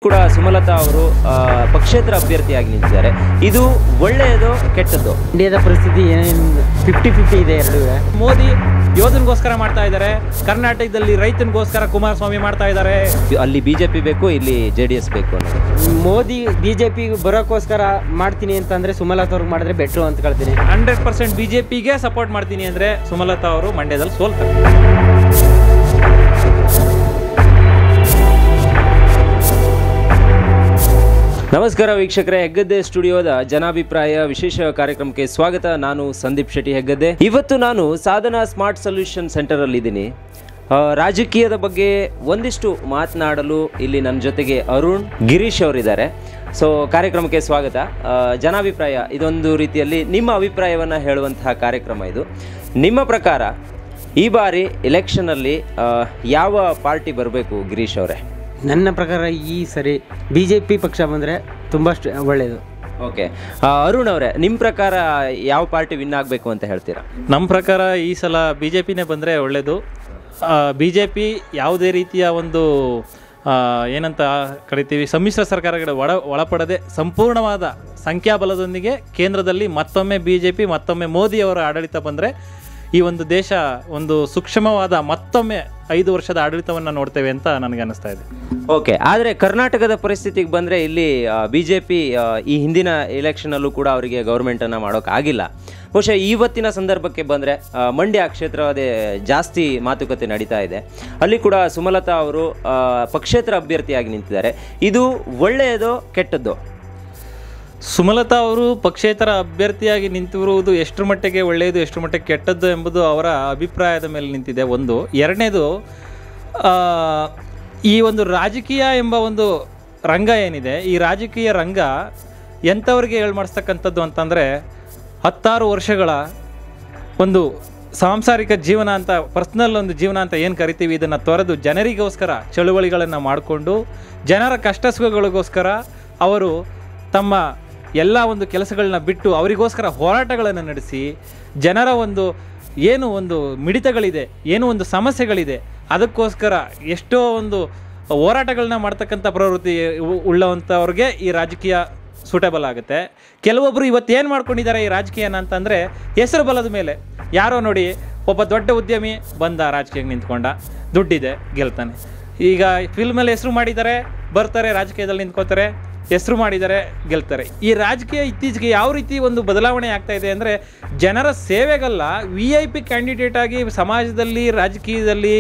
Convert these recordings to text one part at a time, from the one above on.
ಕೂಡ ಸುಮಲತಾ ಅವರು ಪಕ್ಷೇತರ ಅಭ್ಯರ್ಥಿಯಾಗಿ ನಿಂತಿದ್ದಾರೆ. ಇದು ಒಳ್ಳೆಯದು ಕೆಟ್ಟದ್ದು? ಇಂಡಿಯಾದ ಪರಿಸ್ಥಿತಿ 50-50 ಇದೆ. ಎರಡೂ ಮೋದಿ ಯೋಧನಿಗೋಸ್ಕರ ಮಾಡ್ತಾ ಇದ್ದಾರೆ, ಕರ್ನಾಟಕದಲ್ಲಿ ರೈತನಿಗೋಸ್ಕರ ಕುಮಾರಸ್ವಾಮಿ ಮಾಡ್ತಾ ಇದ್ದಾರೆ. ಅಲ್ಲಿ ಬಿಜೆಪಿ ಬೇಕು, ಇಲ್ಲಿ JDS ಬೇಕು ಅನ್ನೋದು. ಮೋದಿ ಬಿಜೆಪಿ ಬರೋಕ್ಕೋಸ್ಕರ ಮಾಡ್ತೀನಿ ಅಂತಂದ್ರೆ ಸುಮಲತಾ ಅವ್ರಿಗೆ ಮಾಡಿದ್ರೆ ಬೆಟ್ರು ಅಂತ ಹೇಳ್ತೀನಿ. 100% ಬಿಜೆಪಿಗೆ ಸಪೋರ್ಟ್ ಮಾಡ್ತೀನಿ ಅಂದ್ರೆ ಸುಮಲತಾ ಅವರು ಮಂಡ್ಯದಲ್ಲಿ ಸೋಲ್ತಾರೆ. ನಮಸ್ಕಾರ ವೀಕ್ಷಕರೇ, ಹೆಗ್ಗದ್ದೆ ಸ್ಟುಡಿಯೋದ ಜನಾಭಿಪ್ರಾಯ ವಿಶೇಷ ಕಾರ್ಯಕ್ರಮಕ್ಕೆ ಸ್ವಾಗತ. ನಾನು ಸಂದೀಪ್ ಶೆಟ್ಟಿ ಹೆಗ್ಗದ್ದೆ. ಇವತ್ತು ನಾನು ಸಾಧನಾ ಸ್ಮಾರ್ಟ್ ಸೊಲ್ಯೂಷನ್ ಸೆಂಟರ್ ಅಲ್ಲಿ ಇದ್ದೀನಿ. ರಾಜಕೀಯದ ಬಗ್ಗೆ ಒಂದಿಷ್ಟು ಮಾತನಾಡಲು ಇಲ್ಲಿ ನನ್ನ ಜೊತೆಗೆ ಅರುಣ್, ಗಿರೀಶ್ ಅವರಿದ್ದಾರೆ. ಸೊ ಕಾರ್ಯಕ್ರಮಕ್ಕೆ ಸ್ವಾಗತ. ಜನಾಭಿಪ್ರಾಯ ಇದೊಂದು ರೀತಿಯಲ್ಲಿ ನಿಮ್ಮ ಅಭಿಪ್ರಾಯವನ್ನು ಹೇಳುವಂತಹ ಕಾರ್ಯಕ್ರಮ. ಇದು ನಿಮ್ಮ ಪ್ರಕಾರ ಈ ಬಾರಿ ಎಲೆಕ್ಷನಲ್ಲಿ ಯಾವ ಪಾರ್ಟಿ ಬರಬೇಕು ಗಿರೀಶ್ ಅವರೇ? ನನ್ನ ಪ್ರಕಾರ ಈ ಸರಿ ಬಿಜೆಪಿ ಪಕ್ಷ ಬಂದರೆ ತುಂಬ ಒಳ್ಳೆಯದು. ಓಕೆ, ಅರುಣ್ ಅವರೇ, ನಿಮ್ಮ ಪ್ರಕಾರ ಯಾವ ಪಾರ್ಟಿ ವಿನ್ ಆಗಬೇಕು ಅಂತ ಹೇಳ್ತೀರಾ? ನಮ್ಮ ಪ್ರಕಾರ ಈ ಸಲ ಬಿಜೆಪಿನೇ ಬಂದರೆ ಒಳ್ಳೆಯದು. ಬಿಜೆಪಿ ಯಾವುದೇ ರೀತಿಯ ಒಂದು ಏನಂತ ಕರಿತೀವಿ, ಸಮ್ಮಿಶ್ರ ಸರ್ಕಾರಗಳ ಒಳಪಡದೆ ಸಂಪೂರ್ಣವಾದ ಸಂಖ್ಯಾಬಲದೊಂದಿಗೆ ಕೇಂದ್ರದಲ್ಲಿ ಮತ್ತೊಮ್ಮೆ ಬಿಜೆಪಿ, ಮತ್ತೊಮ್ಮೆ ಮೋದಿಯವರ ಆಡಳಿತ ಬಂದರೆ ಈ ಒಂದು ದೇಶ ಒಂದು ಸೂಕ್ಷ್ಮವಾದ ಮತ್ತೊಮ್ಮೆ 5 ವರ್ಷದ ಆಡಳಿತವನ್ನು ನೋಡ್ತೇವೆ ಅಂತ ನನಗೆ ಅನ್ನಿಸ್ತಾ ಇದೆ. ಓಕೆ, ಆದರೆ ಕರ್ನಾಟಕದ ಪರಿಸ್ಥಿತಿಗೆ ಬಂದರೆ ಇಲ್ಲಿ ಬಿಜೆಪಿ ಈ ಹಿಂದಿನ ಎಲೆಕ್ಷನಲ್ಲೂ ಕೂಡ ಅವರಿಗೆ ಗೌರ್ಮೆಂಟನ್ನು ಮಾಡೋಕ್ಕಾಗಿಲ್ಲ. ಬಹುಶಃ ಇವತ್ತಿನ ಸಂದರ್ಭಕ್ಕೆ ಬಂದರೆ ಮಂಡ್ಯ ಕ್ಷೇತ್ರದೇ ಜಾಸ್ತಿ ಮಾತುಕತೆ ನಡೀತಾ ಇದೆ. ಅಲ್ಲಿ ಕೂಡ ಸುಮಲತಾ ಅವರು ಪಕ್ಷೇತರ ಅಭ್ಯರ್ಥಿಯಾಗಿ ನಿಂತಿದ್ದಾರೆ. ಇದು ಒಳ್ಳೆಯದೋ ಕೆಟ್ಟದ್ದು? ಸುಮಲತಾ ಅವರು ಪಕ್ಷೇತರ ಅಭ್ಯರ್ಥಿಯಾಗಿ ನಿಂತಿರುವುದು ಎಷ್ಟರ ಮಟ್ಟಿಗೆ ಒಳ್ಳೆಯದು, ಎಷ್ಟರ ಮಟ್ಟಿಗೆ ಕೆಟ್ಟದ್ದು ಎಂಬುದು ಅವರ ಅಭಿಪ್ರಾಯದ ಮೇಲೆ ನಿಂತಿದೆ. ಒಂದು. ಎರಡನೇದು, ಈ ಒಂದು ರಾಜಕೀಯ ಎಂಬ ಒಂದು ರಂಗ ಏನಿದೆ, ಈ ರಾಜಕೀಯ ರಂಗ ಎಂಥವ್ರಿಗೆ ಮಾಡಿಸ್ತಕ್ಕಂಥದ್ದು ಅಂತಂದರೆ 16 ವರ್ಷಗಳ ಒಂದು ಸಾಂಸಾರಿಕ ಜೀವನ ಅಂತ, ಪರ್ಸ್ನಲ್ ಒಂದು ಜೀವನ ಅಂತ ಏನು ಕರಿತೀವಿ, ಇದನ್ನು ತೊರೆದು ಜನರಿಗೋಸ್ಕರ ಚಳುವಳಿಗಳನ್ನು ಮಾಡಿಕೊಂಡು ಜನರ ಕಷ್ಟ ಸುಖಗಳಿಗೋಸ್ಕರ ಅವರು ತಮ್ಮ ಎಲ್ಲ ಒಂದು ಕೆಲಸಗಳನ್ನ ಬಿಟ್ಟು ಅವರಿಗೋಸ್ಕರ ಹೋರಾಟಗಳನ್ನು ನಡೆಸಿ ಜನರ ಒಂದು ಏನು ಒಂದು ಮಿಡಿತಗಳಿದೆ, ಏನು ಒಂದು ಸಮಸ್ಯೆಗಳಿದೆ, ಅದಕ್ಕೋಸ್ಕರ ಎಷ್ಟೋ ಒಂದು ಹೋರಾಟಗಳನ್ನ ಮಾಡ್ತಕ್ಕಂಥ ಪ್ರವೃತ್ತಿ ಉಳ್ಳವಂಥವ್ರಿಗೆ ಈ ರಾಜಕೀಯ ಸೂಟಬಲ್ ಆಗುತ್ತೆ. ಕೆಲವೊಬ್ಬರು ಇವತ್ತೇನು ಮಾಡ್ಕೊಂಡಿದ್ದಾರೆ ಈ ರಾಜಕೀಯನ ಅಂತಂದರೆ ಹೆಸರು ಬಲದ ಮೇಲೆ. ಯಾರೋ ನೋಡಿ, ಒಬ್ಬ ದೊಡ್ಡ ಉದ್ಯಮಿ ಬಂದ ರಾಜಕೀಯಕ್ಕೆ ನಿಂತ್ಕೊಂಡ, ದುಡ್ಡಿದೆ, ಗೆಲ್ತಾನೆ. ಈಗ ಫಿಲ್ಮಲ್ಲಿ ಹೆಸರು ಮಾಡಿದ್ದಾರೆ, ಬರ್ತಾರೆ, ರಾಜಕೀಯದಲ್ಲಿ ನಿಂತ್ಕೋತಾರೆ, ಹೆಸರು ಮಾಡಿದ್ದಾರೆ, ಗೆಲ್ತಾರೆ. ಈ ರಾಜಕೀಯ ಇತ್ತೀಚೆಗೆ ಯಾವ ರೀತಿ ಒಂದು ಬದಲಾವಣೆ ಆಗ್ತಾ ಇದೆ ಅಂದರೆ, ಜನರ ಸೇವೆಗಲ್ಲ, VIP ಕ್ಯಾಂಡಿಡೇಟ್ ಆಗಿ ಸಮಾಜದಲ್ಲಿ ರಾಜಕೀಯದಲ್ಲಿ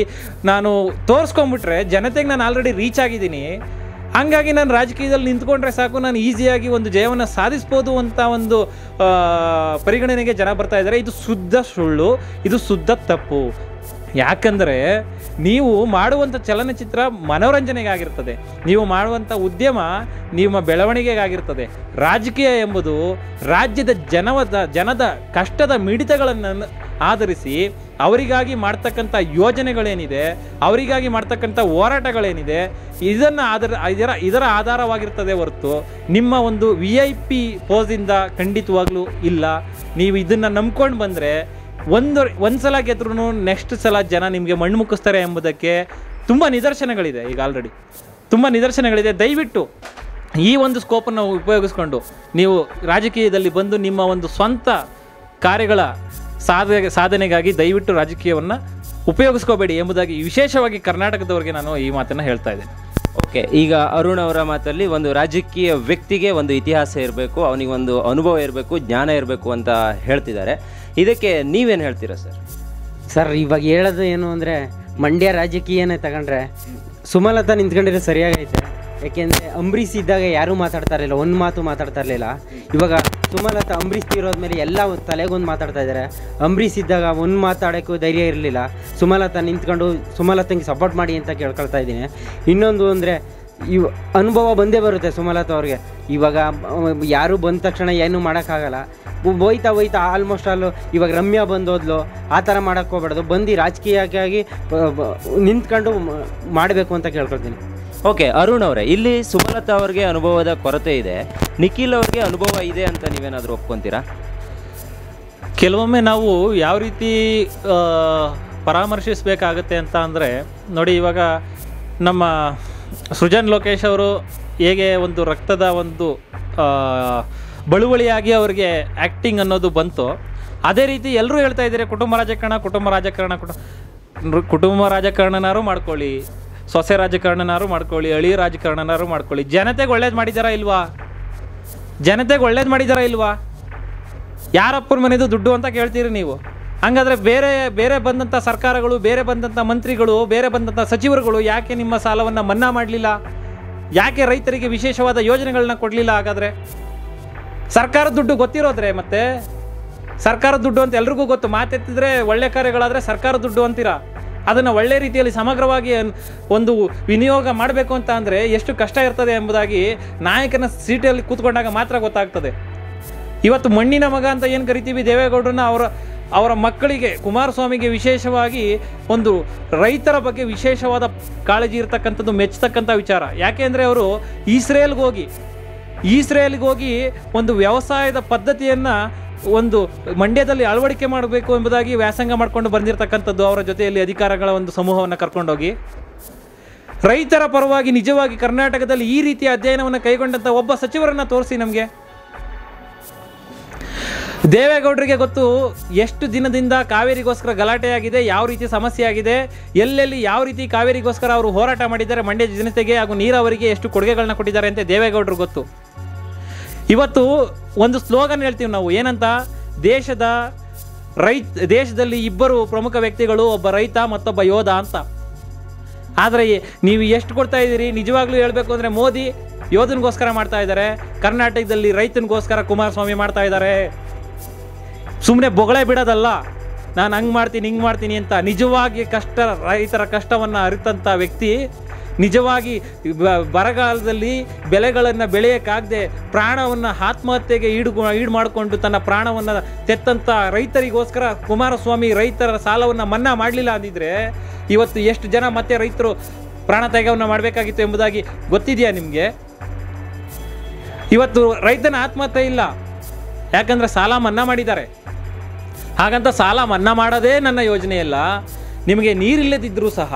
ನಾನು ತೋರಿಸ್ಕೊಂಬಿಟ್ರೆ ಜನತೆಗೆ ನಾನು ಆಲ್ರೆಡಿ ರೀಚ್ ಆಗಿದ್ದೀನಿ, ಹಾಗಾಗಿ ನಾನು ರಾಜಕೀಯದಲ್ಲಿ ನಿಂತ್ಕೊಂಡ್ರೆ ಸಾಕು, ನಾನು ಈಸಿಯಾಗಿ ಒಂದು ಜಯವನ್ನು ಸಾಧಿಸ್ಬೋದು ಅಂತ ಒಂದು ಪರಿಗಣನೆಗೆ ಜನ ಬರ್ತಾ ಇದ್ದಾರೆ. ಇದು ಶುದ್ಧ ಸುಳ್ಳು, ಇದು ಶುದ್ಧ ತಪ್ಪು. ಯಾಕಂದರೆ ನೀವು ಮಾಡುವಂಥ ಚಲನಚಿತ್ರ ಮನೋರಂಜನೆಗಾಗಿರ್ತದೆ, ನೀವು ಮಾಡುವಂಥ ಉದ್ಯಮ ನಿಮ್ಮ ಬೆಳವಣಿಗೆಗಾಗಿರ್ತದೆ. ರಾಜಕೀಯ ಎಂಬುದು ರಾಜ್ಯದ ಜನದ ಕಷ್ಟದ ಮಿಡಿತಗಳನ್ನು ಆಧರಿಸಿ ಅವರಿಗಾಗಿ ಮಾಡ್ತಕ್ಕಂಥ ಯೋಜನೆಗಳೇನಿದೆ, ಅವರಿಗಾಗಿ ಮಾಡ್ತಕ್ಕಂಥ ಹೋರಾಟಗಳೇನಿದೆ, ಇದರ ಆಧಾರವಾಗಿರ್ತದೆ ಹೊರತು ನಿಮ್ಮ ಒಂದು VIP ಪೋಸಿಂದ ಖಂಡಿತವಾಗ್ಲೂ ಇಲ್ಲ. ನೀವು ಇದನ್ನು ನಂಬ್ಕೊಂಡು ಬಂದರೆ ಒಂದು ಸಲ ಗೆದ್ರೂ ನೆಕ್ಸ್ಟ್ ಸಲ ಜನ ನಿಮಗೆ ಮಣ್ಣು ಮುಕ್ಕಿಸ್ತಾರೆ ಎಂಬುದಕ್ಕೆ ತುಂಬ ನಿದರ್ಶನಗಳಿದೆ. ಈಗ ಆಲ್ರೆಡಿ ತುಂಬ ನಿದರ್ಶನಗಳಿದೆ. ದಯವಿಟ್ಟು ಈ ಒಂದು ಸ್ಕೋಪನ್ನು ಉಪಯೋಗಿಸ್ಕೊಂಡು ನೀವು ರಾಜಕೀಯದಲ್ಲಿ ಬಂದು ನಿಮ್ಮ ಒಂದು ಸ್ವಂತ ಕಾರ್ಯಗಳ ಸಾಧನೆಗಾಗಿ ದಯವಿಟ್ಟು ರಾಜಕೀಯವನ್ನು ಉಪಯೋಗಿಸ್ಕೋಬೇಡಿ ಎಂಬುದಾಗಿ ವಿಶೇಷವಾಗಿ ಕರ್ನಾಟಕದವರಿಗೆ ನಾನು ಈ ಮಾತನ್ನು ಹೇಳ್ತಾ ಇದ್ದೇನೆ. ಓಕೆ, ಈಗ ಅರುಣ್ ಅವರ ಮಾತಲ್ಲಿ ಒಂದು ರಾಜಕೀಯ ವ್ಯಕ್ತಿಗೆ ಒಂದು ಇತಿಹಾಸ ಇರಬೇಕು, ಅವನಿಗೆ ಒಂದು ಅನುಭವ ಇರಬೇಕು, ಜ್ಞಾನ ಇರಬೇಕು ಅಂತ ಹೇಳ್ತಿದ್ದಾರೆ. ಇದಕ್ಕೆ ನೀವೇನು ಹೇಳ್ತೀರಾ ಸರ್? ಇವಾಗ ಹೇಳೋದು ಏನು ಅಂದರೆ, ಮಂಡ್ಯ ರಾಜಕೀಯನೇ ತಗೊಂಡ್ರೆ ಸುಮಲತಾ ನಿಂತ್ಕೊಂಡಿರೋ ಸರಿಯಾಗೈತೆ. ಯಾಕೆಂದರೆ ಅಂಬರೀಷ್ ಇದ್ದಾಗ ಯಾರೂ ಮಾತಾಡ್ತಾ ಇರಲಿಲ್ಲ, ಒಂದು ಮಾತು ಮಾತಾಡ್ತಾ ಇರಲಿಲ್ಲ. ಇವಾಗ ಸುಮಲತಾ ಅಂಬರೀಷ್ ತೀರೋದ್ಮೇಲೆ ಎಲ್ಲ ತಲೆಗೊಂದು ಮಾತಾಡ್ತಾ ಇದ್ದಾರೆ. ಅಂಬರೀಷ್ ಇದ್ದಾಗ ಒಂದು ಮಾತಾಡೋಕ್ಕೂ ಧೈರ್ಯ ಇರಲಿಲ್ಲ. ಸುಮಲತಾ ನಿಂತ್ಕೊಂಡು ಸುಮಲತಾಂಗೆ ಸಪೋರ್ಟ್ ಮಾಡಿ ಅಂತ ಕೇಳ್ಕೊಳ್ತಾ ಇದ್ದೀನಿ. ಇನ್ನೊಂದು ಅಂದರೆ, ಅನುಭವ ಬಂದೇ ಬರುತ್ತೆ ಸುಮಲತಾ ಅವ್ರಿಗೆ. ಇವಾಗ ಯಾರು ಬಂದ ತಕ್ಷಣ ಏನೂ ಮಾಡೋಕ್ಕಾಗಲ್ಲ. ಹೋಯ್ತಾ ಆಲ್ಮೋಸ್ಟ್ ಆಲು ಇವಾಗ ರಮ್ಯಾ ಬಂದೋದ್ಲು, ಆ ಥರ ಮಾಡೋಕ್ಕೆ ಹೋಗ್ಬಾರ್ದು. ಬಂದು ರಾಜಕೀಯಕ್ಕಾಗಿ ನಿಂತ್ಕೊಂಡು ಮಾಡಬೇಕು ಅಂತ ಕೇಳ್ಕೊಳ್ತೀನಿ. ಓಕೆ, ಅರುಣ್ ಅವರೇ, ಇಲ್ಲಿ ಸುಮಲತಾ ಅವ್ರಿಗೆ ಅನುಭವದ ಕೊರತೆ ಇದೆ, ನಿಖಿಲ್ ಅವ್ರಿಗೆ ಅನುಭವ ಇದೆ ಅಂತ ನೀವೇನಾದರೂ ಒಪ್ಕೊತೀರಾ? ಕೆಲವೊಮ್ಮೆ ನಾವು ಯಾವ ರೀತಿ ಪರಾಮರ್ಶಿಸಬೇಕಾಗತ್ತೆ ಅಂತ ಅಂದರೆ, ನೋಡಿ, ಇವಾಗ ನಮ್ಮ ಸೃಜನ್ ಲೋಕೇಶ್ ಅವರು ಹೇಗೆ ಒಂದು ರಕ್ತದ ಒಂದು ಬಳುವಳಿಯಾಗಿ ಅವ್ರಿಗೆ ಆ್ಯಕ್ಟಿಂಗ್ ಅನ್ನೋದು ಬಂತು, ಅದೇ ರೀತಿ ಎಲ್ಲರೂ ಹೇಳ್ತಾ ಇದ್ದಾರೆ ಕುಟುಂಬ ರಾಜಕಾರಣನಾರು ಮಾಡ್ಕೊಳ್ಳಿ, ಸೊಸೆ ರಾಜಕಾರಣನಾರು ಮಾಡ್ಕೊಳ್ಳಿ, ಅಳಿ ರಾಜಕಾರಣನಾರು ಮಾಡ್ಕೊಳ್ಳಿ. ಜನತೆಗೆ ಒಳ್ಳೇದು ಮಾಡಿದಾರಾ ಇಲ್ವಾ? ಜನತೆಗೆ ಒಳ್ಳೇದು ಮಾಡಿದಾರಾ ಇಲ್ವಾ? ಯಾರಪ್ಪನ ಮನೆದು ದುಡ್ಡು ಅಂತ ಕೇಳ್ತೀರಿ ನೀವು. ಹಂಗಾದರೆ ಬೇರೆ ಬಂದಂಥ ಸರ್ಕಾರಗಳು, ಬೇರೆ ಬಂದಂಥ ಮಂತ್ರಿಗಳು, ಬೇರೆ ಬಂದಂಥ ಸಚಿವರುಗಳು ಯಾಕೆ ನಿಮ್ಮ ಸಾಲವನ್ನು ಮನ್ನಾ ಮಾಡಲಿಲ್ಲ? ಯಾಕೆ ರೈತರಿಗೆ ವಿಶೇಷವಾದ ಯೋಜನೆಗಳನ್ನ ಕೊಡಲಿಲ್ಲ? ಹಾಗಾದರೆ ಸರ್ಕಾರದ ದುಡ್ಡು ಗೊತ್ತಿರೋದ್ರೆ, ಮತ್ತೆ ಸರ್ಕಾರದ ದುಡ್ಡು ಅಂತ ಎಲ್ರಿಗೂ ಗೊತ್ತು. ಮಾತೆತ್ತಿದ್ರೆ ಒಳ್ಳೆ ಕಾರ್ಯಗಳಾದರೆ ಸರ್ಕಾರದ ದುಡ್ಡು ಅಂತೀರಾ. ಅದನ್ನು ಒಳ್ಳೆ ರೀತಿಯಲ್ಲಿ ಸಮಗ್ರವಾಗಿ ಒಂದು ವಿನಿಯೋಗ ಮಾಡಬೇಕು ಅಂತ ಅಂದರೆ ಎಷ್ಟು ಕಷ್ಟ ಇರ್ತದೆ ಎಂಬುದಾಗಿ ನಾಯಕನ ಸೀಟಲ್ಲಿ ಕೂತ್ಕೊಂಡಾಗ ಮಾತ್ರ ಗೊತ್ತಾಗ್ತದೆ. ಇವತ್ತು ಮಣ್ಣಿನ ಮಗ ಅಂತ ಏನು ಕರಿತೀವಿ ದೇವೇಗೌಡರನ್ನ, ಅವರ ಮಕ್ಕಳಿಗೆ, ಕುಮಾರಸ್ವಾಮಿಗೆ ವಿಶೇಷವಾಗಿ ಒಂದು ರೈತರ ಬಗ್ಗೆ ವಿಶೇಷವಾದ ಕಾಳಜಿ ಇರ್ತಕ್ಕಂಥದ್ದು ಮೆಚ್ಚತಕ್ಕಂಥ ವಿಚಾರ. ಯಾಕೆ ಅಂದರೆ ಅವರು ಇಸ್ರೇಲ್ಗೆ ಹೋಗಿ ಒಂದು ವ್ಯವಸಾಯದ ಪದ್ಧತಿಯನ್ನು ಒಂದು ಮಂಡ್ಯದಲ್ಲಿ ಅಳವಡಿಕೆ ಮಾಡಬೇಕು ಎಂಬುದಾಗಿ ವ್ಯಾಸಂಗ ಮಾಡಿಕೊಂಡು ಬಂದಿರತಕ್ಕಂಥದ್ದು. ಅವರ ಜೊತೆಯಲ್ಲಿ ಅಧಿಕಾರಿಗಳ ಒಂದು ಸಮೂಹವನ್ನು ಕರ್ಕೊಂಡೋಗಿ ರೈತರ ಪರವಾಗಿ ನಿಜವಾಗಿ ಕರ್ನಾಟಕದಲ್ಲಿ ಈ ರೀತಿಯ ಅಧ್ಯಯನವನ್ನು ಕೈಗೊಂಡಂಥ ಒಬ್ಬ ಸಚಿವರನ್ನು ತೋರಿಸಿ ನಮಗೆ. ದೇವೇಗೌಡರಿಗೆ ಗೊತ್ತು ಎಷ್ಟು ದಿನದಿಂದ ಕಾವೇರಿಗೋಸ್ಕರ ಗಲಾಟೆಯಾಗಿದೆ, ಯಾವ ರೀತಿ ಸಮಸ್ಯೆ ಆಗಿದೆ, ಎಲ್ಲೆಲ್ಲಿ ಯಾವ ರೀತಿ ಕಾವೇರಿಗೋಸ್ಕರ ಅವರು ಹೋರಾಟ ಮಾಡಿದ್ದಾರೆ, ಮಂಡ್ಯ ಜನತೆಗೆ ಹಾಗೂ ನೀರಾವರಿಗೆ ಎಷ್ಟು ಕೊಡುಗೆಗಳನ್ನ ಕೊಟ್ಟಿದ್ದಾರೆ ಅಂತ ದೇವೇಗೌಡರು ಗೊತ್ತು. ಇವತ್ತು ಒಂದು ಸ್ಲೋಗನ್ ಹೇಳ್ತೀವಿ ನಾವು, ಏನಂತ? ದೇಶದಲ್ಲಿ ಇಬ್ಬರು ಪ್ರಮುಖ ವ್ಯಕ್ತಿಗಳು, ಒಬ್ಬ ರೈತ ಮತ್ತೊಬ್ಬ ಯೋಧ ಅಂತ. ಆದರೆ ನೀವು ಎಷ್ಟು ಕೊಡ್ತಾ ಇದ್ದೀರಿ? ನಿಜವಾಗ್ಲೂ ಹೇಳಬೇಕು ಅಂದರೆ ಮೋದಿ ಯೋಧನಿಗೋಸ್ಕರ ಮಾಡ್ತಾ ಇದ್ದಾರೆ, ಕರ್ನಾಟಕದಲ್ಲಿ ರೈತನಿಗೋಸ್ಕರ ಕುಮಾರಸ್ವಾಮಿ ಮಾಡ್ತಾ ಇದ್ದಾರೆ. ಸುಮ್ಮನೆ ಬೊಗಳೆ ಬಿಡೋದಲ್ಲ, ನಾನು ಹಂಗೆ ಮಾಡ್ತೀನಿ ಹಿಂಗೆ ಮಾಡ್ತೀನಿ ಅಂತ. ನಿಜವಾಗಿ ರೈತರ ಕಷ್ಟವನ್ನು ಅರಿತಂಥ ವ್ಯಕ್ತಿ, ನಿಜವಾಗಿ ಬರಗಾಲದಲ್ಲಿ ಬೆಳೆಗಳನ್ನು ಬೆಳೆಯೋಕ್ಕಾಗದೆ ಪ್ರಾಣವನ್ನು ಆತ್ಮಹತ್ಯೆಗೆ ಈಡು ಮಾಡಿಕೊಂಡು ತನ್ನ ಪ್ರಾಣವನ್ನು ತೆತ್ತಂಥ ರೈತರಿಗೋಸ್ಕರ ಕುಮಾರಸ್ವಾಮಿ ರೈತರ ಸಾಲವನ್ನು ಮನ್ನಾ ಮಾಡಲಿಲ್ಲ ಅಂದಿದ್ರೆ ಇವತ್ತು ಎಷ್ಟು ಜನ ಮತ್ತೆ ರೈತರು ಪ್ರಾಣ ತ್ಯಾಗವನ್ನು ಮಾಡಬೇಕಾಗಿತ್ತು ಎಂಬುದಾಗಿ ಗೊತ್ತಿದೆಯಾ ನಿಮಗೆ? ಇವತ್ತು ರೈತನ ಆತ್ಮಹತ್ಯೆ ಇಲ್ಲ, ಯಾಕಂದರೆ ಸಾಲ ಮನ್ನಾ ಮಾಡಿದ್ದಾರೆ. ಹಾಗಂತ ಸಾಲ ಮನ್ನಾ ಮಾಡೋದೇ ನನ್ನ ಯೋಜನೆಯಲ್ಲ. ನಿಮಗೆ ನೀರಿಲ್ಲದಿದ್ದರೂ ಸಹ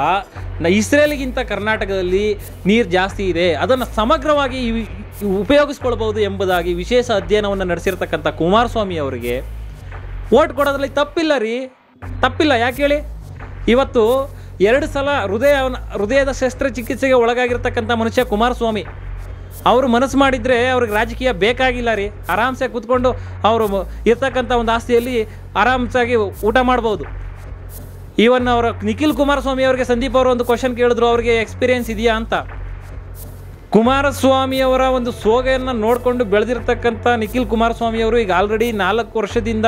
ಇಸ್ರೇಲ್ಗಿಂತ ಕರ್ನಾಟಕದಲ್ಲಿ ನೀರು ಜಾಸ್ತಿ ಇದೆ, ಅದನ್ನು ಸಮಗ್ರವಾಗಿ ಉಪಯೋಗಿಸ್ಕೊಳ್ಬೋದು ಎಂಬುದಾಗಿ ವಿಶೇಷ ಅಧ್ಯಯನವನ್ನು ನಡೆಸಿರ್ತಕ್ಕಂಥ ಕುಮಾರಸ್ವಾಮಿ ಅವರಿಗೆ ಓಟ್ ಕೊಡೋದ್ರಲ್ಲಿ ತಪ್ಪಿಲ್ಲ. ಯಾಕೆ ಹೇಳಿ? ಇವತ್ತು 2 ಸಲ ಹೃದಯದ ಶಸ್ತ್ರಚಿಕಿತ್ಸೆಗೆ ಒಳಗಾಗಿರ್ತಕ್ಕಂಥ ಮನುಷ್ಯ ಕುಮಾರಸ್ವಾಮಿ. ಅವರು ಮನಸ್ಸು ಮಾಡಿದರೆ ಅವ್ರಿಗೆ ರಾಜಕೀಯ ಬೇಕಾಗಿಲ್ಲ ರೀ. ಆರಾಮ್ಸೆ ಕೂತ್ಕೊಂಡು ಅವರು ಇರ್ತಕ್ಕಂಥ ಒಂದು ಆಸ್ತಿಯಲ್ಲಿ ಆರಾಮ್ಸಾಗಿ ಊಟ ಮಾಡ್ಬೋದು. ಈವನ್ ಅವರ ನಿಖಿಲ್ ಕುಮಾರಸ್ವಾಮಿ ಅವರಿಗೆ ಸಂದೀಪ್ ಅವರು ಒಂದು ಕ್ವಶನ್ ಕೇಳಿದ್ರು, ಅವ್ರಿಗೆ ಎಕ್ಸ್ಪೀರಿಯೆನ್ಸ್ ಇದೆಯಾ ಅಂತ. ಕುಮಾರಸ್ವಾಮಿಯವರ ಒಂದು ಸೋಗೆಯನ್ನು ನೋಡಿಕೊಂಡು ಬೆಳೆದಿರ್ತಕ್ಕಂಥ ನಿಖಿಲ್ ಕುಮಾರಸ್ವಾಮಿ ಅವರು ಈಗ ಆಲ್ರೆಡಿ 4 ವರ್ಷದಿಂದ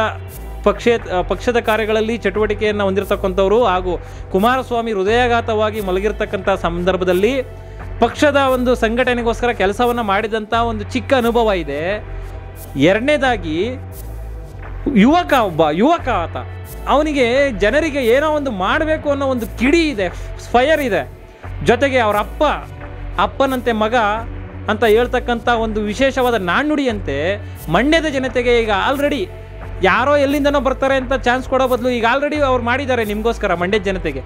ಪಕ್ಷದ ಕಾರ್ಯಗಳಲ್ಲಿ ಚಟುವಟಿಕೆಯನ್ನು ಹೊಂದಿರತಕ್ಕಂಥವ್ರು ಹಾಗೂ ಕುಮಾರಸ್ವಾಮಿ ಹೃದಯಾಘಾತವಾಗಿ ಮಲಗಿರ್ತಕ್ಕಂಥ ಸಂದರ್ಭದಲ್ಲಿ ಪಕ್ಷದ ಒಂದು ಸಂಘಟನೆಗೋಸ್ಕರ ಕೆಲಸವನ್ನು ಮಾಡಿದಂಥ ಒಂದು ಚಿಕ್ಕ ಅನುಭವ ಇದೆ. ಎರಡನೇದಾಗಿ ಯುವಕ ಆತ, ಅವನಿಗೆ ಜನರಿಗೆ ಏನೋ ಒಂದು ಮಾಡಬೇಕು ಅನ್ನೋ ಒಂದು ಕಿಡಿ ಇದೆ, ಫೈರ್ ಇದೆ. ಜೊತೆಗೆ ಅವರ ಅಪ್ಪನಂತೆ ಮಗ ಅಂತ ಹೇಳ್ತಕ್ಕಂಥ ಒಂದು ವಿಶೇಷವಾದ ನಾಣ್ಣುಡಿಯಂತೆ ಮಂಡ್ಯದ ಜನತೆಗೆ ಈಗ ಆಲ್ರೆಡಿ ಯಾರೋ ಎಲ್ಲಿಂದನೋ ಬರ್ತಾರೆ ಅಂತ ಚಾನ್ಸ್ ಕೊಡೋ ಬದಲು ಈಗ ಆಲ್ರೆಡಿ ಅವ್ರು ಮಾಡಿದ್ದಾರೆ ನಿಮಗೋಸ್ಕರ ಮಂಡ್ಯದ ಜನತೆಗೆ.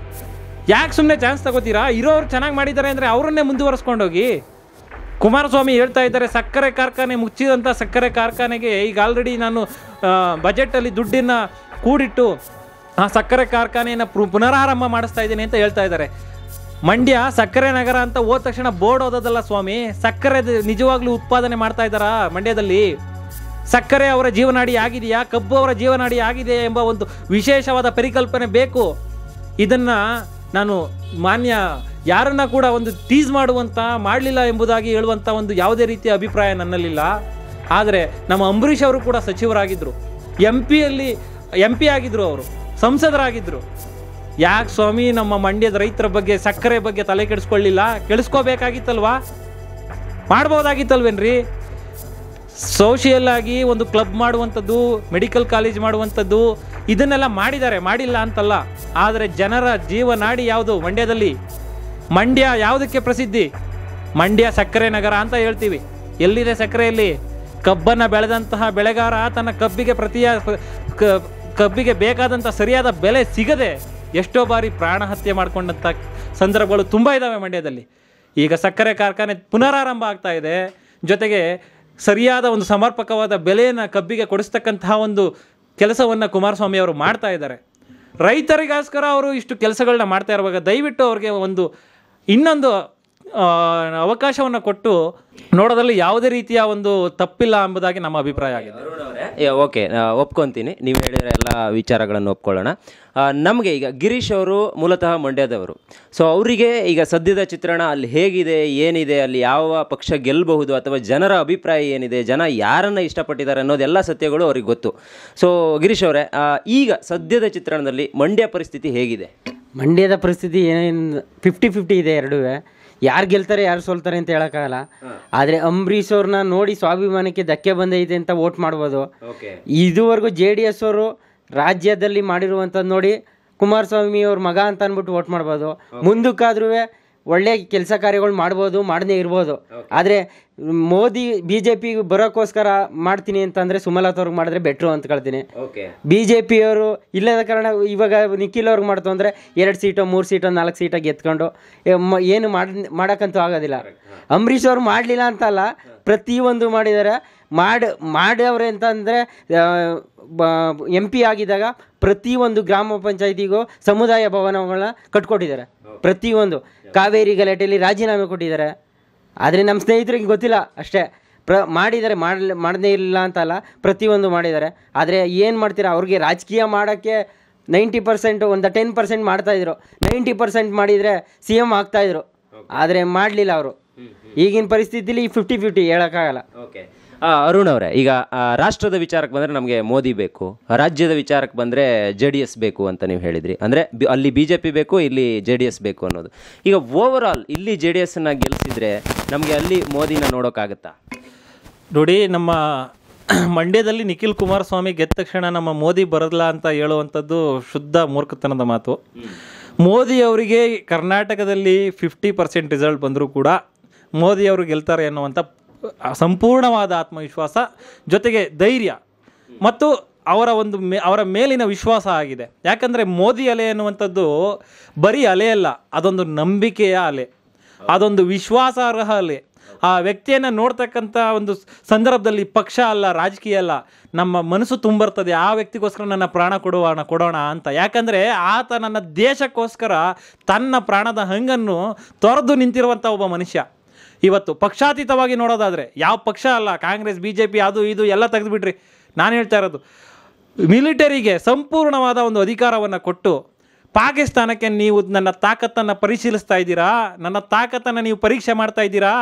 ಯಾಕೆ ಸುಮ್ಮನೆ ಚಾನ್ಸ್ ತಗೋತೀರಾ? ಇರೋರು ಚೆನ್ನಾಗಿ ಮಾಡಿದ್ದಾರೆ ಅಂದರೆ ಅವರನ್ನೇ ಮುಂದುವರಿಸ್ಕೊಂಡೋಗಿ. ಕುಮಾರಸ್ವಾಮಿ ಹೇಳ್ತಾ ಇದ್ದಾರೆ, ಸಕ್ಕರೆ ಕಾರ್ಖಾನೆ ಮುಚ್ಚಿದಂಥ ಸಕ್ಕರೆ ಕಾರ್ಖಾನೆಗೆ ಈಗ ಆಲ್ರೆಡಿ ನಾನು ಬಜೆಟಲ್ಲಿ ದುಡ್ಡನ್ನು ಕೂಡಿಟ್ಟು ಆ ಸಕ್ಕರೆ ಕಾರ್ಖಾನೆಯನ್ನು ಪುನರಾರಂಭ ಮಾಡಿಸ್ತಾ ಇದ್ದೀನಿ ಅಂತ ಹೇಳ್ತಾ ಇದ್ದಾರೆ. ಮಂಡ್ಯ ಸಕ್ಕರೆ ನಗರ ಅಂತ ಹೋದ ತಕ್ಷಣ ಬೋರ್ಡ್ ಓದೋದಲ್ಲ ಸ್ವಾಮಿ, ಸಕ್ಕರೆ ನಿಜವಾಗ್ಲೂ ಉತ್ಪಾದನೆ ಮಾಡ್ತಾ ಇದ್ದಾರಾ ಮಂಡ್ಯದಲ್ಲಿ? ಸಕ್ಕರೆ ಅವರ ಜೀವನಾಡಿ ಆಗಿದೆಯಾ, ಕಬ್ಬು ಅವರ ಜೀವನಾಡಿ ಆಗಿದೆ ಎಂಬ ಒಂದು ವಿಶೇಷವಾದ ಪರಿಕಲ್ಪನೆ ಬೇಕು. ಇದನ್ನು ನಾನು ಮಾನ್ಯ ಯಾರನ್ನ ಕೂಡ ಒಂದು ಟೀಸ್ ಮಾಡಲಿಲ್ಲ ಎಂಬುದಾಗಿ ಹೇಳುವಂಥ ಒಂದು ಯಾವುದೇ ರೀತಿಯ ಅಭಿಪ್ರಾಯ ನನ್ನಲ್ಲಿಲ್ಲ. ಆದರೆ ನಮ್ಮ ಅಂಬರೀಷ್ ಅವರು ಕೂಡ ಸಚಿವರಾಗಿದ್ದರು, ಎಂ ಪಿ ಆಗಿದ್ದರು, ಅವರು ಸಂಸದರಾಗಿದ್ದರು. ಯಾಕೆ ಸ್ವಾಮಿ ನಮ್ಮ ಮಂಡ್ಯದ ರೈತರ ಬಗ್ಗೆ, ಸಕ್ಕರೆ ಬಗ್ಗೆ ತಲೆ ಕೆಡಿಸ್ಕೋಬೇಕಾಗಿತ್ತಲ್ವಾ? ಮಾಡ್ಬೋದಾಗಿತ್ತಲ್ವೇನ್ರಿ? ಸೋಷಿಯಲ್ ಆಗಿ ಒಂದು ಕ್ಲಬ್ ಮಾಡುವಂಥದ್ದು, ಮೆಡಿಕಲ್ ಕಾಲೇಜ್ ಮಾಡುವಂಥದ್ದು, ಇದನ್ನೆಲ್ಲ ಮಾಡಿಲ್ಲ ಅಂತಲ್ಲ. ಆದರೆ ಜನರ ಜೀವನಾಡಿ ಯಾವುದು ಮಂಡ್ಯದಲ್ಲಿ? ಮಂಡ್ಯ ಯಾವುದಕ್ಕೆ ಪ್ರಸಿದ್ಧಿ? ಮಂಡ್ಯ ಸಕ್ಕರೆ ನಗರ ಅಂತ ಹೇಳ್ತೀವಿ. ಎಲ್ಲಿದೆ ಸಕ್ಕರೆಯಲ್ಲಿ? ಕಬ್ಬನ್ನು ಬೆಳೆದಂತಹ ಬೆಳೆಗಾರ ತನ್ನ ಕಬ್ಬಿಗೆ ಬೇಕಾದಂಥ ಸರಿಯಾದ ಬೆಲೆ ಸಿಗದೆ ಎಷ್ಟೋ ಬಾರಿ ಪ್ರಾಣ ಹತ್ಯೆ ಮಾಡಿಕೊಂಡಂಥ ಸಂದರ್ಭಗಳು ತುಂಬ ಇದ್ದಾವೆ ಮಂಡ್ಯದಲ್ಲಿ. ಈಗ ಸಕ್ಕರೆ ಕಾರ್ಖಾನೆ ಪುನರಾರಂಭ ಆಗ್ತಾ ಇದೆ, ಜೊತೆಗೆ ಸರಿಯಾದ ಒಂದು ಸಮರ್ಪಕವಾದ ಬೆಲೆಯನ್ನು ಕಬ್ಬಿಗೆ ಕೊಡಿಸ್ತಕ್ಕಂತಹ ಒಂದು ಕೆಲಸವನ್ನು ಕುಮಾರಸ್ವಾಮಿ ಅವರು ಮಾಡ್ತಾ ಇದ್ದಾರೆ. ರೈತರಿಗೋಸ್ಕರ ಅವರು ಇಷ್ಟು ಕೆಲಸಗಳನ್ನ ಮಾಡ್ತಾ ಇರುವಾಗ ದಯವಿಟ್ಟು ಅವ್ರಿಗೆ ಒಂದು ಇನ್ನೊಂದು ಅವಕಾಶವನ್ನು ಕೊಟ್ಟು ನೋಡೋದ್ರಲ್ಲಿ ಯಾವುದೇ ರೀತಿಯ ಒಂದು ತಪ್ಪಿಲ್ಲ ಎಂಬುದಾಗಿ ನಮ್ಮ ಅಭಿಪ್ರಾಯ ಆಗಿದೆ. ಓಕೆ, ಒಪ್ಕೊತೀನಿ, ನೀವು ಹೇಳಿರೋ ಎಲ್ಲ ವಿಚಾರಗಳನ್ನು ಒಪ್ಕೊಳ್ಳೋಣ. ನಮಗೆ ಈಗ ಗಿರೀಶ್ ಅವರು ಮೂಲತಃ ಮಂಡ್ಯದವರು, ಸೊ ಅವರಿಗೆ ಈಗ ಸದ್ಯದ ಚಿತ್ರಣ ಅಲ್ಲಿ ಹೇಗಿದೆ, ಏನಿದೆ, ಅಲ್ಲಿ ಯಾವ ಪಕ್ಷ ಗೆಲ್ಲಬಹುದು ಅಥವಾ ಜನರ ಅಭಿಪ್ರಾಯ ಏನಿದೆ, ಜನ ಯಾರನ್ನು ಇಷ್ಟಪಟ್ಟಿದ್ದಾರೆ ಅನ್ನೋದೆಲ್ಲ ಸತ್ಯಗಳು ಅವ್ರಿಗೆ ಗೊತ್ತು. ಸೊ ಗಿರೀಶ್ ಅವರೇ, ಈಗ ಸದ್ಯದ ಚಿತ್ರಣದಲ್ಲಿ ಮಂಡ್ಯ ಪರಿಸ್ಥಿತಿ ಹೇಗಿದೆ? ಮಂಡ್ಯದ ಪರಿಸ್ಥಿತಿ ಏನೇನು 50-50 ಇದೆ. ಎರಡೂ ಯಾರು ಗೆಲ್ತಾರೆ ಯಾರು ಸೋಲ್ತಾರೆ ಅಂತ ಹೇಳೋಕ್ಕಾಗಲ್ಲ. ಆದರೆ ಅಂಬರೀಷ್ ಅವ್ರನ್ನ ನೋಡಿ ಸ್ವಾಭಿಮಾನಕ್ಕೆ ಧಕ್ಕೆ ಬಂದೈತೆ ಅಂತ ವೋಟ್ ಮಾಡ್ಬೋದು. ಇದುವರೆಗೂ JDS ಅವರು ರಾಜ್ಯದಲ್ಲಿ ಮಾಡಿರುವಂಥದ್ದು ನೋಡಿ ಕುಮಾರಸ್ವಾಮಿ ಅವ್ರ ಮಗ ಅಂತ ಅಂದ್ಬಿಟ್ಟು ವೋಟ್ ಮಾಡ್ಬೋದು. ಮುಂದಕ್ಕಾದ್ರೂ ಒಳ್ಳೆ ಕೆಲಸ ಕಾರ್ಯಗಳು ಮಾಡ್ಬೋದು, ಮಾಡದೇ ಇರ್ಬೋದು. ಆದರೆ ಮೋದಿ BJP ಬರೋಕ್ಕೋಸ್ಕರ ಮಾಡ್ತೀನಿ ಅಂತಂದರೆ ಸುಮಲತಾ ಅವ್ರಿಗೆ ಮಾಡಿದ್ರೆ ಬೆಟ್ರು ಅಂತ ಕೇಳ್ತೀನಿ. BJP ಅವರು ಇಲ್ಲದ ಕಾರಣ ಇವಾಗ ನಿಖಿಲ್ ಅವ್ರಿಗೆ ಮಾಡ್ತು ಅಂದರೆ 2 ಸೀಟೋ 3 ಸೀಟೋ 4 ಸೀಟೋ ಗೆತ್ಕೊಂಡು ಏನು ಮಾಡೋಕ್ಕಂತೂ ಆಗೋದಿಲ್ಲ. ಅಂಬರೀಷ್ ಅವ್ರು ಮಾಡಲಿಲ್ಲ ಅಂತಲ್ಲ, ಪ್ರತಿಯೊಂದು ಮಾಡಿದ್ದಾರೆ. ಮಾಡವ್ರೆ ಅಂತಂದರೆ MP ಆಗಿದ್ದಾಗ ಪ್ರತಿಯೊಂದು ಗ್ರಾಮ ಪಂಚಾಯತಿಗೂ ಸಮುದಾಯ ಭವನಗಳನ್ನ ಕಟ್ಕೊಟ್ಟಿದ್ದಾರೆ. ಪ್ರತಿಯೊಂದು ಕಾವೇರಿ ಗಲಾಟೆಯಲ್ಲಿ ರಾಜೀನಾಮೆ ಕೊಟ್ಟಿದ್ದಾರೆ. ಆದರೆ ನಮ್ಮ ಸ್ನೇಹಿತರಿಗೆ ಗೊತ್ತಿಲ್ಲ ಅಷ್ಟೇ. ಮಾಡಿದ್ದಾರೆ, ಮಾಡದೇ ಇಲ್ಲ ಅಂತಲ್ಲ, ಪ್ರತಿಯೊಂದು ಮಾಡಿದ್ದಾರೆ. ಆದರೆ ಏನು ಮಾಡ್ತೀರಾ, ಅವ್ರಿಗೆ ರಾಜಕೀಯ ಮಾಡೋಕ್ಕೆ 90% ಒಂದು 10% ಮಾಡ್ತಾಯಿದ್ರು. 90% ಮಾಡಿದರೆ CM ಆಗ್ತಾಯಿದ್ರು. ಆದರೆ ಮಾಡಲಿಲ್ಲ ಅವರು. ಈಗಿನ ಪರಿಸ್ಥಿತಿಲಿ 50-50 ಹೇಳೋಕ್ಕಾಗಲ್ಲ. ಓಕೆ, ಅರುಣ್ ಅವರೇ, ಈಗ ರಾಷ್ಟ್ರದ ವಿಚಾರಕ್ಕೆ ಬಂದರೆ ನಮಗೆ ಮೋದಿ ಬೇಕು, ರಾಜ್ಯದ ವಿಚಾರಕ್ಕೆ ಬಂದರೆ JDS ಬೇಕು ಅಂತ ನೀವು ಹೇಳಿದ್ರಿ. ಅಂದರೆ ಅಲ್ಲಿ BJP ಬೇಕು, ಇಲ್ಲಿ JDS ಬೇಕು ಅನ್ನೋದು. ಈಗ ಓವರಾಲ್ ಇಲ್ಲಿ JDSನ ಗೆಲ್ಲಿಸಿದ್ರೆ ನಮಗೆ ಅಲ್ಲಿ ಮೋದಿನ ನೋಡೋಕ್ಕಾಗತ್ತಾ? ನೋಡಿ, ನಮ್ಮ ಮಂಡ್ಯದಲ್ಲಿ ನಿಖಿಲ್ ಕುಮಾರಸ್ವಾಮಿ ಗೆದ್ದ ತಕ್ಷಣ ನಮ್ಮ ಮೋದಿ ಬರಲ್ಲ ಅಂತ ಹೇಳುವಂಥದ್ದು ಶುದ್ಧ ಮೂರ್ಖತನದ ಮಾತು. ಮೋದಿ ಅವರಿಗೆ ಕರ್ನಾಟಕದಲ್ಲಿ 50% ರಿಸಲ್ಟ್ ಬಂದರೂ ಕೂಡ ಮೋದಿ ಅವರು ಗೆಲ್ತಾರೆ ಅನ್ನುವಂಥ ಸಂಪೂರ್ಣವಾದ ಆತ್ಮವಿಶ್ವಾಸ, ಜೊತೆಗೆ ಧೈರ್ಯ ಮತ್ತು ಅವರ ಮೇಲಿನ ವಿಶ್ವಾಸ ಆಗಿದೆ. ಯಾಕಂದರೆ ಮೋದಿ ಅಲೆ ಅನ್ನುವಂಥದ್ದು ಬರೀ ಅಲೆ ಅಲ್ಲ, ಅದೊಂದು ನಂಬಿಕೆಯ ಅಲೆ, ಅದೊಂದು ವಿಶ್ವಾಸಾರ್ಹ ಅಲೆ. ಆ ವ್ಯಕ್ತಿಯನ್ನು ನೋಡ್ತಕ್ಕಂಥ ಒಂದು ಸಂದರ್ಭದಲ್ಲಿ ಪಕ್ಷ ಅಲ್ಲ, ರಾಜಕೀಯ ಅಲ್ಲ, ನಮ್ಮ ಮನಸ್ಸು ತುಂಬರ್ತದೆ ಆ ವ್ಯಕ್ತಿಗೋಸ್ಕರ ನನ್ನ ಪ್ರಾಣ ಕೊಡೋಣ ಅಂತ. ಯಾಕಂದರೆ ಆತ ನನ್ನ ದೇಶಕ್ಕೋಸ್ಕರ ತನ್ನ ಪ್ರಾಣದ ಹಂಗನ್ನು ತೊರೆದು ನಿಂತಿರುವಂಥ ಒಬ್ಬ ಮನುಷ್ಯ. ಇವತ್ತು ಪಕ್ಷಾತೀತವಾಗಿ ನೋಡೋದಾದರೆ ಯಾವ ಪಕ್ಷ ಅಲ್ಲ, ಕಾಂಗ್ರೆಸ್ BJP ಅದು ಇದು ಎಲ್ಲ ತೆಗೆದುಬಿಟ್ರಿ. ನಾನು ಹೇಳ್ತಾ ಇರೋದು, ಮಿಲಿಟರಿಗೆ ಸಂಪೂರ್ಣವಾದ ಒಂದು ಅಧಿಕಾರವನ್ನು ಕೊಟ್ಟು ಪಾಕಿಸ್ತಾನಕ್ಕೆ ನೀವು ನನ್ನ ತಾಕತ್ತನ್ನು ಪರಿಶೀಲಿಸ್ತಾ ಇದ್ದೀರಾ, ನನ್ನ ತಾಕತ್ತನ್ನು ನೀವು ಪರೀಕ್ಷೆ ಮಾಡ್ತಾ ಇದ್ದೀರಾ,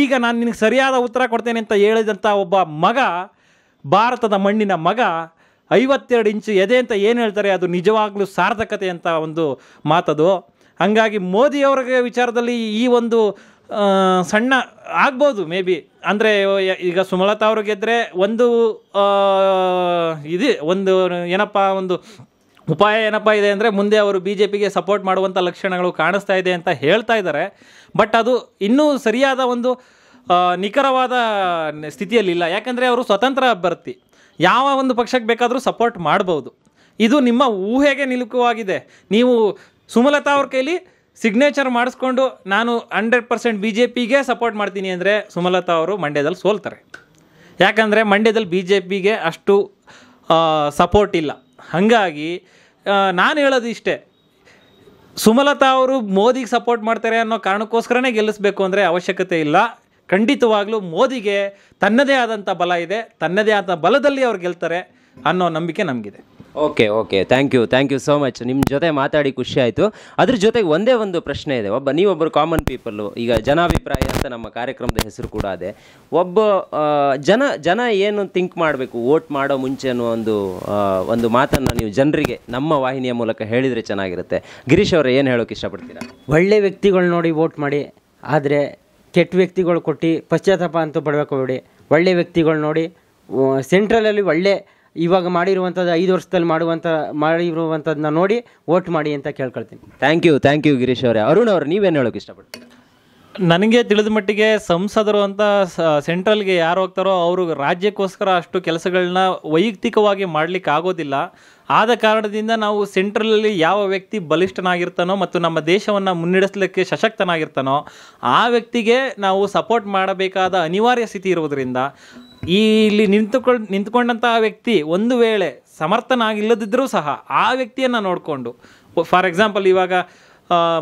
ಈಗ ನಾನು ನಿನಗೆ ಸರಿಯಾದ ಉತ್ತರ ಕೊಡ್ತೇನೆ ಅಂತ ಹೇಳಿದಂಥ ಒಬ್ಬ ಮಗ, ಭಾರತದ ಮಣ್ಣಿನ ಮಗ, 52 ಇಂಚು ಎದೆ ಅಂತ ಏನು ಹೇಳ್ತಾರೆ ಅದು ನಿಜವಾಗ್ಲೂ ಸಾರ್ಥಕತೆ ಅಂತ ಒಂದು ಮಾತದು. ಹಾಗಾಗಿ ಮೋದಿಯವರ ವಿಚಾರದಲ್ಲಿ ಈ ಒಂದು ಸಣ್ಣ ಆಗ್ಬೋದು ಮೇ ಬಿ. ಅಂದರೆ ಈಗ ಸುಮಲತಾ ಅವರು ಗೆದ್ದರೆ ಒಂದು ಒಂದು ಉಪಾಯ ಏನಪ್ಪ ಇದೆ ಅಂದರೆ ಮುಂದೆ ಅವರು BJPಗೆ ಸಪೋರ್ಟ್ ಮಾಡುವಂಥ ಲಕ್ಷಣಗಳು ಕಾಣಿಸ್ತಾ ಇದೆ ಅಂತ ಹೇಳ್ತಾ ಇದ್ದಾರೆ. ಬಟ್ ಅದು ಇನ್ನೂ ಸರಿಯಾದ ಒಂದು ನಿಖರವಾದ ಸ್ಥಿತಿಯಲ್ಲಿಲ್ಲ. ಯಾಕಂದರೆ ಅವರು ಸ್ವತಂತ್ರ ಅಭ್ಯರ್ಥಿ, ಯಾವ ಒಂದು ಪಕ್ಷಕ್ಕೆ ಬೇಕಾದರೂ ಸಪೋರ್ಟ್ ಮಾಡ್ಬೋದು. ಇದು ನಿಮ್ಮ ಊಹೆಗೆ ನಿಲುಕವಾಗಿದೆ. ನೀವು ಸುಮಲತಾ ಅವ್ರ ಕೈಲಿ ಸಿಗ್ನೇಚರ್ ಮಾಡಿಸ್ಕೊಂಡು ನಾನು 100% BJPಗೆ ಸಪೋರ್ಟ್ ಮಾಡ್ತೀನಿ ಅಂದರೆ ಸುಮಲತಾ ಅವರು ಮಂಡ್ಯದಲ್ಲಿ ಸೋಲ್ತಾರೆ. ಯಾಕಂದರೆ ಮಂಡ್ಯದಲ್ಲಿ BJPಗೆ ಅಷ್ಟು ಸಪೋರ್ಟ್ ಇಲ್ಲ. ಹಾಗಾಗಿ ನಾನು ಹೇಳೋದು ಇಷ್ಟೇ, ಸುಮಲತಾ ಅವರು ಮೋದಿಗೆ ಸಪೋರ್ಟ್ ಮಾಡ್ತಾರೆ ಅನ್ನೋ ಕಾರಣಕ್ಕೋಸ್ಕರನೇ ಗೆಲ್ಲಿಸ್ಬೇಕು ಅಂದರೆ ಅವಶ್ಯಕತೆ ಇಲ್ಲ. ಖಂಡಿತವಾಗ್ಲೂ ಮೋದಿಗೆ ತನ್ನದೇ ಆದಂಥ ಬಲ ಇದೆ, ತನ್ನದೇ ಆದ ಬಲದಲ್ಲಿ ಅವ್ರು ಗೆಲ್ತಾರೆ ಅನ್ನೋ ನಂಬಿಕೆ ನಮಗಿದೆ. Okay, thank you so much. ನಿಮ್ಮ ಜೊತೆ ಮಾತಾಡಿ ಖುಷಿ ಆಯಿತು. ಅದ್ರ ಜೊತೆಗೆ ಒಂದೇ ಒಂದು ಪ್ರಶ್ನೆ ಇದೆ. ನೀವೊಬ್ಬರು ಕಾಮನ್ ಪೀಪಲ್ಲು, ಈಗ ಜನಾಭಿಪ್ರಾಯ ಅಂತ ನಮ್ಮ ಕಾರ್ಯಕ್ರಮದ ಹೆಸರು ಕೂಡ ಅದೇ. ಒಬ್ಬ ಜನ ಏನು ಥಿಂಕ್ ಮಾಡಬೇಕು ವೋಟ್ ಮಾಡೋ ಮುಂಚೆ ಅನ್ನೋ ಒಂದು ಮಾತನ್ನು ನೀವು ಜನರಿಗೆ ನಮ್ಮ ವಾಹಿನಿಯ ಮೂಲಕ ಹೇಳಿದರೆ ಚೆನ್ನಾಗಿರುತ್ತೆ. ಗಿರೀಶ್ ಅವರೇ, ಏನು ಹೇಳೋಕೆ ಇಷ್ಟಪಡ್ತೀರಾ? ಒಳ್ಳೆ ವ್ಯಕ್ತಿಗಳು ನೋಡಿ ವೋಟ್ ಮಾಡಿ, ಆದರೆ ಕೆಟ್ಟ ವ್ಯಕ್ತಿಗಳು ಕೊಟ್ಟು ಪಶ್ಚಾತ್ತಾಪ ಅಂತೂ ಪಡಬೇಕು ಬಿಡಿ. ಒಳ್ಳೆ ವ್ಯಕ್ತಿಗಳು ನೋಡಿ ಸೆಂಟ್ರಲಲ್ಲಿ ಒಳ್ಳೆ ಇವಾಗ ಮಾಡಿರುವಂಥದ್ದು 5 ವರ್ಷದಲ್ಲಿ ಮಾಡಿರುವಂಥದ್ದನ್ನ ನೋಡಿ ವೋಟ್ ಮಾಡಿ ಅಂತ ಕೇಳ್ಕೊಳ್ತೀನಿ. ಥ್ಯಾಂಕ್ ಯು ಗಿರೀಶ್ ಅವರೇ. ಅರುಣ್ ಅವರು, ನೀವೇನು ಹೇಳೋಕೆ ಇಷ್ಟಪಡ್ತೀರಾ? ನನಗೆ ತಿಳಿದ ಮಟ್ಟಿಗೆ ಸಂಸದರು ಅಂತ ಸೆಂಟ್ರಲ್ಗೆ ಯಾರು ಹೋಗ್ತಾರೋ ಅವರು ರಾಜ್ಯಕ್ಕೋಸ್ಕರ ಅಷ್ಟು ಕೆಲಸಗಳನ್ನ ವೈಯಕ್ತಿಕವಾಗಿ ಮಾಡಲಿಕ್ಕೆ ಆಗೋದಿಲ್ಲ. ಆದ ಕಾರಣದಿಂದ ನಾವು ಸೆಂಟ್ರಲಲ್ಲಿ ಯಾವ ವ್ಯಕ್ತಿ ಬಲಿಷ್ಠನಾಗಿರ್ತಾನೋ ಮತ್ತು ನಮ್ಮ ದೇಶವನ್ನು ಮುನ್ನಡೆಸಲಿಕ್ಕೆ ಸಶಕ್ತನಾಗಿರ್ತಾನೋ ಆ ವ್ಯಕ್ತಿಗೆ ನಾವು ಸಪೋರ್ಟ್ ಮಾಡಬೇಕಾದ ಅನಿವಾರ್ಯ ಸ್ಥಿತಿ ಇರುವುದರಿಂದ ಇಲ್ಲಿ ನಿಂತ್ಕೊಂಡಂತಹ ವ್ಯಕ್ತಿ ಒಂದು ವೇಳೆ ಸಮರ್ಥನಾಗಿಲ್ಲದಿದ್ದರೂ ಸಹ ಆ ವ್ಯಕ್ತಿಯನ್ನು ನೋಡಿಕೊಂಡು, ಫಾರ್ ಎಕ್ಸಾಂಪಲ್ ಇವಾಗ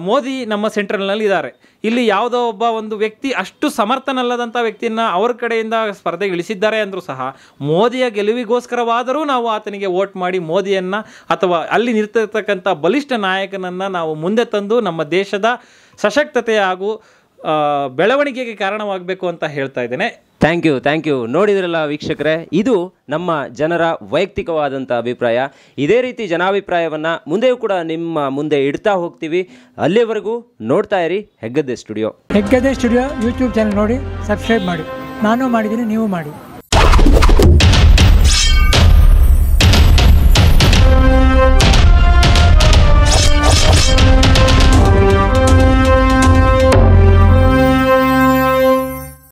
ಮೋದಿ ನಮ್ಮ ಸೆಂಟ್ರಲ್ನಲ್ಲಿ ಇದ್ದಾರೆ, ಇಲ್ಲಿ ಯಾವುದೋ ಒಬ್ಬ ಒಂದು ವ್ಯಕ್ತಿ ಅಷ್ಟು ಸಮರ್ಥನಲ್ಲದಂಥ ವ್ಯಕ್ತಿಯನ್ನು ಅವ್ರ ಕಡೆಯಿಂದ ಸ್ಪರ್ಧೆಗೆ ಇಳಿಸಿದ್ದಾರೆ ಅಂದರೂ ಸಹ ಮೋದಿಯ ಗೆಲುವಿಗೋಸ್ಕರವಾದರೂ ನಾವು ಆತನಿಗೆ ವೋಟ್ ಮಾಡಿ ಮೋದಿಯನ್ನು ಅಥವಾ ಅಲ್ಲಿ ನಿಂತಿರ್ತಕ್ಕಂಥ ಬಲಿಷ್ಠ ನಾಯಕನನ್ನು ನಾವು ಮುಂದೆ ತಂದು ನಮ್ಮ ದೇಶದ ಸಶಕ್ತತೆ ಹಾಗೂ ಬೆಳವಣಿಗೆಗೆ ಕಾರಣವಾಗಬೇಕು ಅಂತ ಹೇಳ್ತಾ ಇದ್ದೇನೆ. Thank you. ನೋಡಿದ್ರಲ್ಲ ವೀಕ್ಷಕರೇ, ಇದು ನಮ್ಮ ಜನರ ವೈಯಕ್ತಿಕವಾದಂಥ ಅಭಿಪ್ರಾಯ. ಇದೇ ರೀತಿ ಜನಾಭಿಪ್ರಾಯವನ್ನು ಮುಂದೆಯೂ ಕೂಡ ನಿಮ್ಮ ಮುಂದೆ ಇಡ್ತಾ ಹೋಗ್ತೀವಿ. ಅಲ್ಲಿವರೆಗೂ ನೋಡ್ತಾ ಇರಿ Heggadde studio. Heggadde studio YouTube channel ನೋಡಿ, ಸಬ್ಸ್ಕ್ರೈಬ್ ಮಾಡಿ. ನಾನು ಮಾಡಿದ್ದೀನಿ, ನೀವು ಮಾಡಿ.